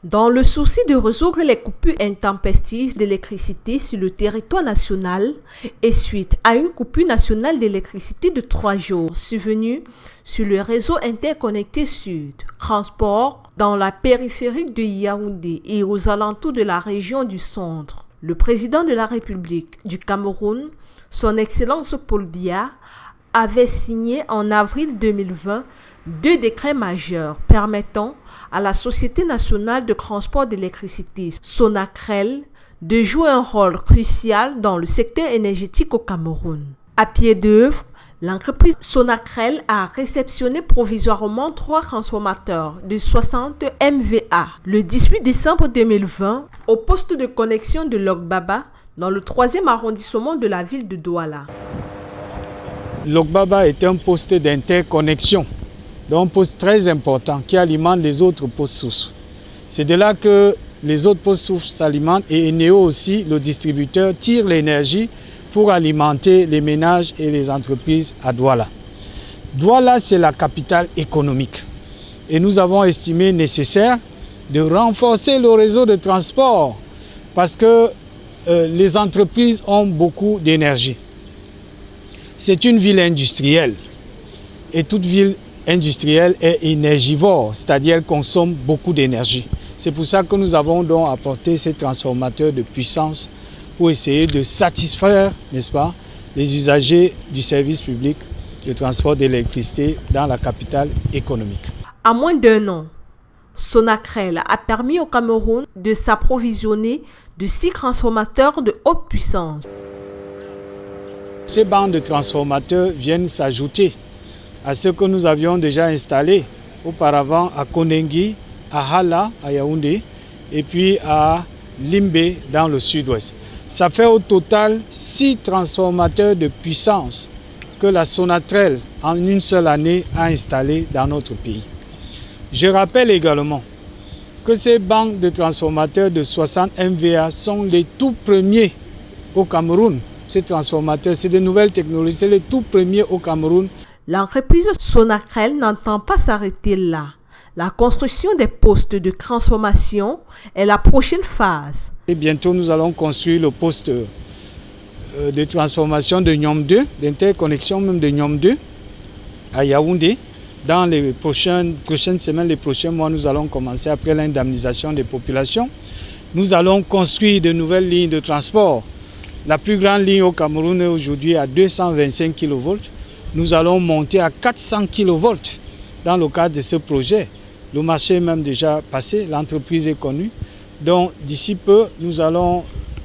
Dans le souci de résoudre les coupures intempestives d'électricité sur le territoire national et suite à une coupure nationale d'électricité de 3 jours survenue sur le réseau interconnecté Sud, transport dans la périphérie de Yaoundé et aux alentours de la région du centre, le président de la République du Cameroun, son Excellence Paul Biya, avait signé en avril 2020 2 décrets majeurs permettant à la Société nationale de transport d'électricité, Sonatrel, de jouer un rôle crucial dans le secteur énergétique au Cameroun. À pied d'œuvre, l'entreprise Sonatrel a réceptionné provisoirement 3 transformateurs de 60 MVA le 18 décembre 2020 au poste de connexion de Logbaba dans le 3e arrondissement de la ville de Douala. Logbaba est un poste d'interconnexion, donc un poste très important qui alimente les autres postes sources. C'est de là que les autres postes sources s'alimentent et Eneo aussi, le distributeur, tire l'énergie pour alimenter les ménages et les entreprises à Douala. Douala, c'est la capitale économique et nous avons estimé nécessaire de renforcer le réseau de transport parce que les entreprises ont beaucoup d'énergie. C'est une ville industrielle et toute ville industrielle est énergivore, c'est-à-dire qu'elle consomme beaucoup d'énergie. C'est pour ça que nous avons donc apporté ces transformateurs de puissance pour essayer de satisfaire, n'est-ce pas, les usagers du service public de transport d'électricité dans la capitale économique. À moins d'1 an, Sonatrel a permis au Cameroun de s'approvisionner de 6 transformateurs de haute puissance. Ces bandes de transformateurs viennent s'ajouter à ce que nous avions déjà installé auparavant à Konengi, à Hala, à Yaoundé, et puis à Limbe dans le sud-ouest. Ça fait au total 6 transformateurs de puissance que la Sonatrel, en une seule année, a installés dans notre pays. Je rappelle également que ces banques de transformateurs de 60 MVA sont les tout premiers au Cameroun. Ces transformateurs, c'est de nouvelles technologies, c'est les tout premiers au Cameroun. L'entreprise Sonatrel n'entend pas s'arrêter là. La construction des postes de transformation est la prochaine phase. Et bientôt, nous allons construire le poste de transformation de Nyom 2, d'interconnexion même de Nyom 2 à Yaoundé. Dans les prochaines semaines, les prochains mois, nous allons commencer après l'indemnisation des populations. Nous allons construire de nouvelles lignes de transport. La plus grande ligne au Cameroun est aujourd'hui à 225 kV. Nous allons monter à 400 kV dans le cadre de ce projet. Le marché est même déjà passé, l'entreprise est connue. Donc d'ici peu, nous allons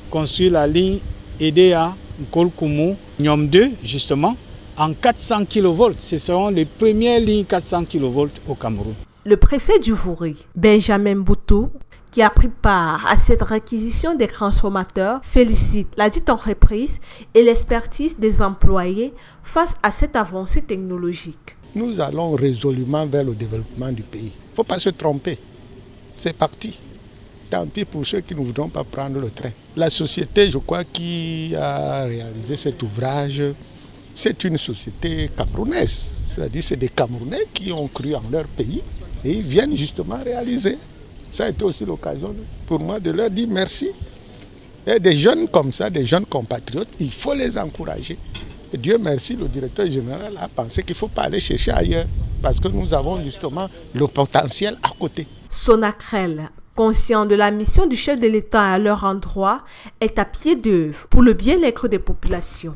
construire la ligne EDA Nkolkumu Nyom 2, justement, en 400 kV. Ce seront les premières lignes 400 kV au Cameroun. Le préfet du Vouri, Benjamin Boutou, qui a pris part à cette réquisition des transformateurs, félicite la dite entreprise et l'expertise des employés face à cette avancée technologique. Nous allons résolument vers le développement du pays. Il ne faut pas se tromper. C'est parti. Tant pis pour ceux qui ne voudront pas prendre le train. La société, je crois, qui a réalisé cet ouvrage, c'est une société camerounaise. C'est-à-dire c'est des Camerounais qui ont cru en leur pays et ils viennent justement réaliser. Ça a été aussi l'occasion pour moi de leur dire merci. Et des jeunes comme ça, des jeunes compatriotes, il faut les encourager. Et Dieu merci, le directeur général a pensé qu'il ne faut pas aller chercher ailleurs parce que nous avons justement le potentiel à côté. Sonatrel, conscient de la mission du chef de l'État à leur endroit, est à pied d'œuvre pour le bien-être des populations.